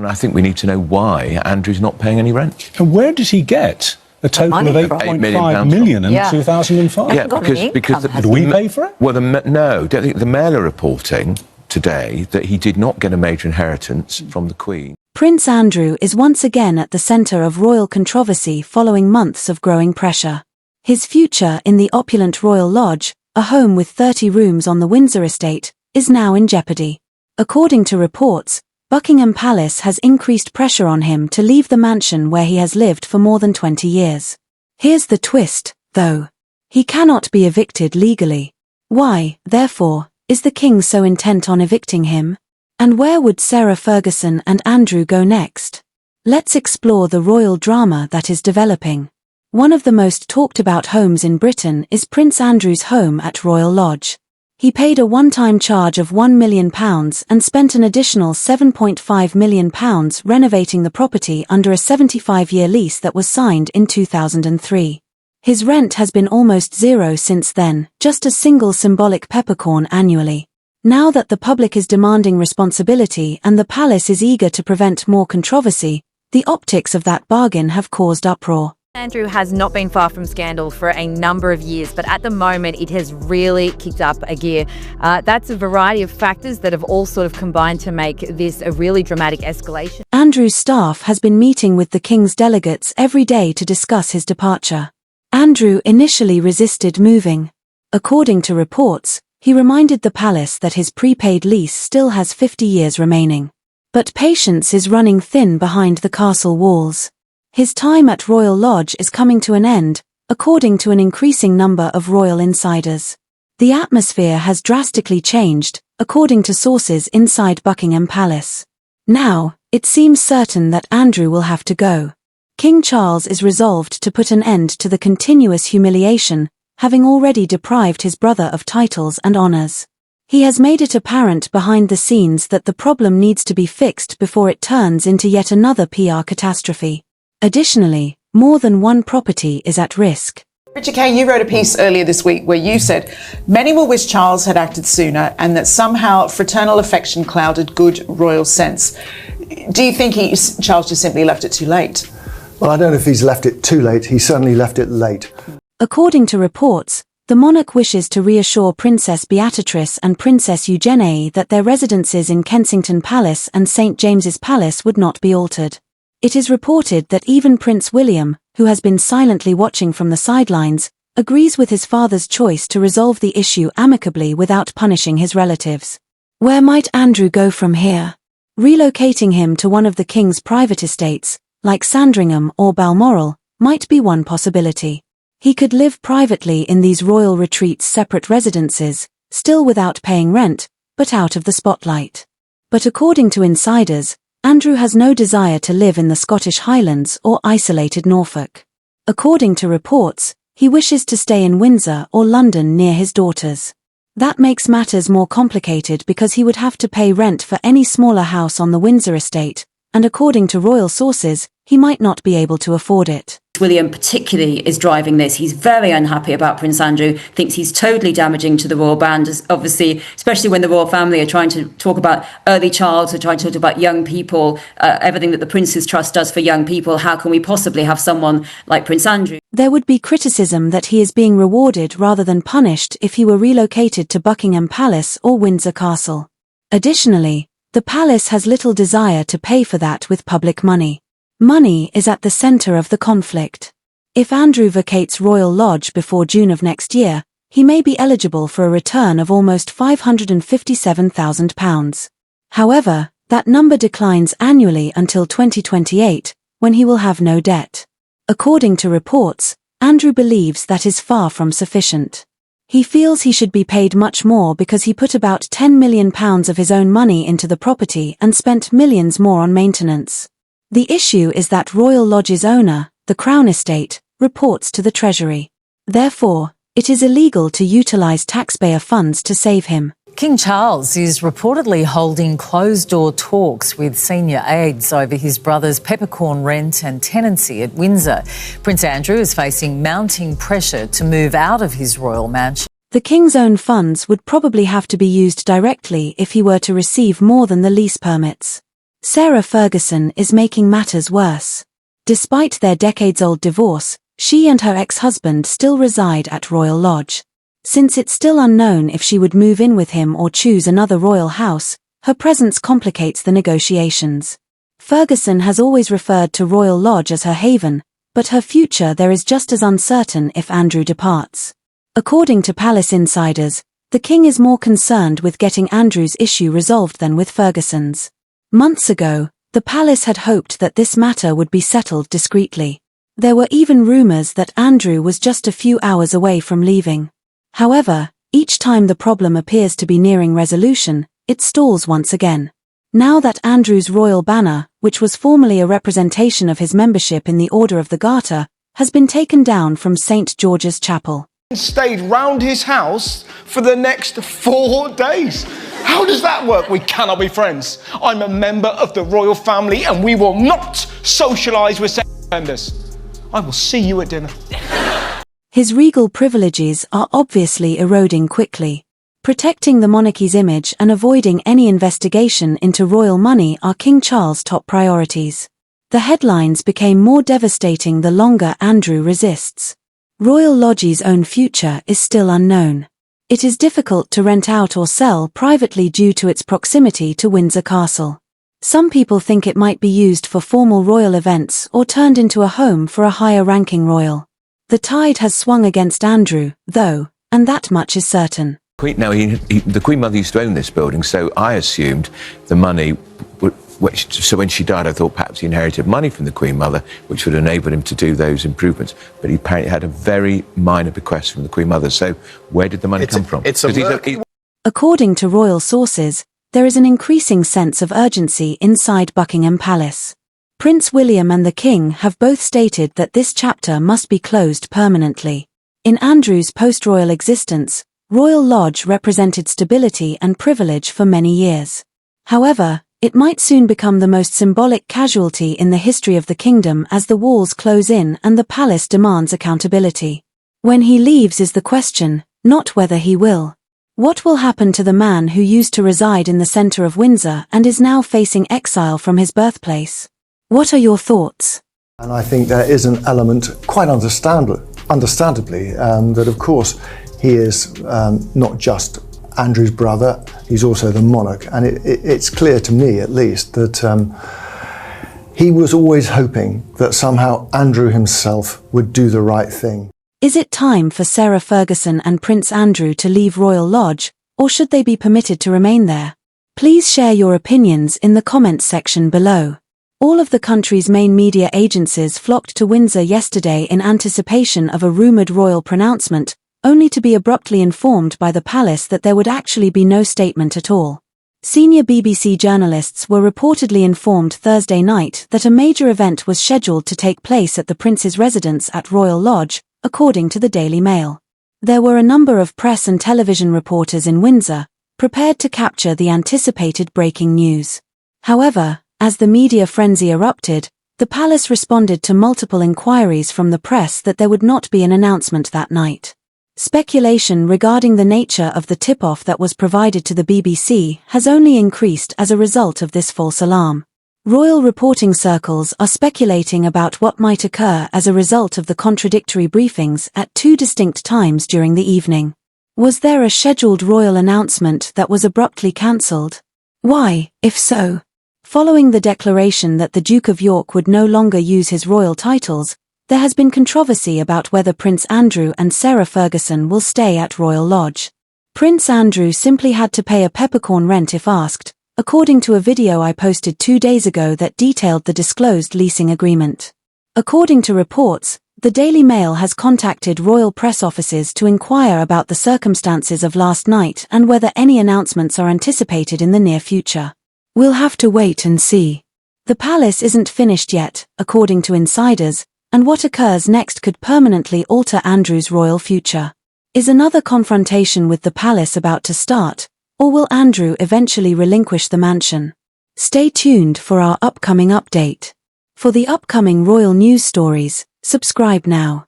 And I think we need to know why Andrew's not paying any rent. And where did he get a total of £8.5 million in 2005? Yeah, because did we pay for it? Well, no, don't think the Mail are reporting today that he did not get a major inheritance from the Queen. Prince Andrew is once again at the centre of royal controversy following months of growing pressure. His future in the opulent Royal Lodge, a home with 30 rooms on the Windsor estate, is now in jeopardy. According to reports, Buckingham Palace has increased pressure on him to leave the mansion where he has lived for more than 20 years. Here's the twist, though. He cannot be evicted legally. Why, therefore, is the king so intent on evicting him? And where would Sarah Ferguson and Andrew go next? Let's explore the royal drama that is developing. One of the most talked about homes in Britain is Prince Andrew's home at Royal Lodge. He paid a one-time charge of £1 million and spent an additional £7.5 million renovating the property under a 75-year lease that was signed in 2003. His rent has been almost zero since then, just a single symbolic peppercorn annually. Now that the public is demanding responsibility and the palace is eager to prevent more controversy, the optics of that bargain have caused uproar. Andrew has not been far from scandal for a number of years, but at the moment it has really kicked up a gear. That's a variety of factors that have all sort of combined to make this a really dramatic escalation. Andrew's staff has been meeting with the King's delegates every day to discuss his departure. Andrew initially resisted moving. According to reports, he reminded the palace that his prepaid lease still has 50 years remaining. But patience is running thin behind the castle walls. His time at Royal Lodge is coming to an end, according to an increasing number of royal insiders. The atmosphere has drastically changed, according to sources inside Buckingham Palace. Now, it seems certain that Andrew will have to go. King Charles is resolved to put an end to the continuous humiliation, having already deprived his brother of titles and honours. He has made it apparent behind the scenes that the problem needs to be fixed before it turns into yet another PR catastrophe. Additionally, more than one property is at risk. Richard Kay, you wrote a piece earlier this week where you said many will wish Charles had acted sooner and that somehow fraternal affection clouded good royal sense. Do you think Charles just simply left it too late? Well, I don't know if he's left it too late. He certainly left it late. According to reports, the monarch wishes to reassure Princess Beatrice and Princess Eugenie that their residences in Kensington Palace and St James's Palace would not be altered. It is reported that even Prince William, who has been silently watching from the sidelines, agrees with his father's choice to resolve the issue amicably without punishing his relatives. Where might Andrew go from here? Relocating him to one of the king's private estates, like Sandringham or Balmoral, might be one possibility. He could live privately in these royal retreats' separate residences, still without paying rent, but out of the spotlight. But according to insiders, Andrew has no desire to live in the Scottish Highlands or isolated Norfolk. According to reports, he wishes to stay in Windsor or London near his daughters. That makes matters more complicated because he would have to pay rent for any smaller house on the Windsor estate, and according to royal sources, he might not be able to afford it. William particularly is driving this. He's very unhappy about Prince Andrew, thinks he's totally damaging to the royal brand, obviously, especially when the royal family are trying to talk about early childhood, trying to talk about young people, everything that the Prince's Trust does for young people. How can we possibly have someone like Prince Andrew? There would be criticism that he is being rewarded rather than punished if he were relocated to Buckingham Palace or Windsor Castle. Additionally, the palace has little desire to pay for that with public money. Money is at the centre of the conflict. If Andrew vacates Royal Lodge before June of next year, he may be eligible for a return of almost £557,000. However, that number declines annually until 2028, when he will have no debt. According to reports, Andrew believes that is far from sufficient. He feels he should be paid much more because he put about £10 million of his own money into the property and spent millions more on maintenance. The issue is that Royal Lodge's owner, the Crown Estate, reports to the Treasury. Therefore, it is illegal to utilise taxpayer funds to save him. King Charles is reportedly holding closed-door talks with senior aides over his brother's peppercorn rent and tenancy at Windsor. Prince Andrew is facing mounting pressure to move out of his royal mansion. The King's own funds would probably have to be used directly if he were to receive more than the lease permits. Sarah Ferguson is making matters worse. Despite their decades-old divorce, she and her ex-husband still reside at Royal Lodge. Since it's still unknown if she would move in with him or choose another royal house, her presence complicates the negotiations. Ferguson has always referred to Royal Lodge as her haven, but her future there is just as uncertain if Andrew departs. According to palace insiders, the king is more concerned with getting Andrew's issue resolved than with Ferguson's. Months ago, the palace had hoped that this matter would be settled discreetly. There were even rumours that Andrew was just a few hours away from leaving. However, each time the problem appears to be nearing resolution, it stalls once again. Now that Andrew's royal banner, which was formerly a representation of his membership in the Order of the Garter, has been taken down from St. George's Chapel. Stayed round his house for the next 4 days. How does that work? We cannot be friends. I'm a member of the royal family and we will not socialise with sex offenders. I will see you at dinner. His regal privileges are obviously eroding quickly. Protecting the monarchy's image and avoiding any investigation into royal money are King Charles' top priorities. The headlines became more devastating the longer Andrew resists. Royal Lodge's own future is still unknown. It is difficult to rent out or sell privately due to its proximity to Windsor Castle. Some people think it might be used for formal royal events or turned into a home for a higher-ranking royal. The tide has swung against Andrew, though, and that much is certain. The Queen Mother used to own this building, so I assumed the money, so when she died I thought perhaps he inherited money from the Queen Mother, which would enable him to do those improvements. But he apparently had a very minor bequest from the Queen Mother, so where did the money come from? According to royal sources, there is an increasing sense of urgency inside Buckingham Palace. Prince William and the King have both stated that this chapter must be closed permanently. In Andrew's post-royal existence, Royal Lodge represented stability and privilege for many years. However, it might soon become the most symbolic casualty in the history of the kingdom as the walls close in and the palace demands accountability. When he leaves is the question, not whether he will. What will happen to the man who used to reside in the centre of Windsor and is now facing exile from his birthplace? What are your thoughts? And I think there is an element, quite understandably, that of course he is not just Andrew's brother, he's also the monarch. And it's clear to me, at least, that he was always hoping that somehow Andrew himself would do the right thing. Is it time for Sarah Ferguson and Prince Andrew to leave Royal Lodge, or should they be permitted to remain there? Please share your opinions in the comments section below. All of the country's main media agencies flocked to Windsor yesterday in anticipation of a rumoured royal pronouncement, only to be abruptly informed by the palace that there would actually be no statement at all. Senior BBC journalists were reportedly informed Thursday night that a major event was scheduled to take place at the Prince's residence at Royal Lodge, according to the Daily Mail. There were a number of press and television reporters in Windsor, prepared to capture the anticipated breaking news. However, as the media frenzy erupted, the palace responded to multiple inquiries from the press that there would not be an announcement that night. Speculation regarding the nature of the tip-off that was provided to the BBC has only increased as a result of this false alarm. Royal reporting circles are speculating about what might occur as a result of the contradictory briefings at 2 distinct times during the evening. Was there a scheduled royal announcement that was abruptly cancelled? Why, if so? Following the declaration that the Duke of York would no longer use his royal titles, there has been controversy about whether Prince Andrew and Sarah Ferguson will stay at Royal Lodge. Prince Andrew simply had to pay a peppercorn rent if asked, according to a video I posted 2 days ago that detailed the disclosed leasing agreement. According to reports, the Daily Mail has contacted royal press offices to inquire about the circumstances of last night and whether any announcements are anticipated in the near future. We'll have to wait and see. The palace isn't finished yet, according to insiders, and what occurs next could permanently alter Andrew's royal future. Is another confrontation with the palace about to start, or will Andrew eventually relinquish the mansion? Stay tuned for our upcoming update. For the upcoming royal news stories, subscribe now.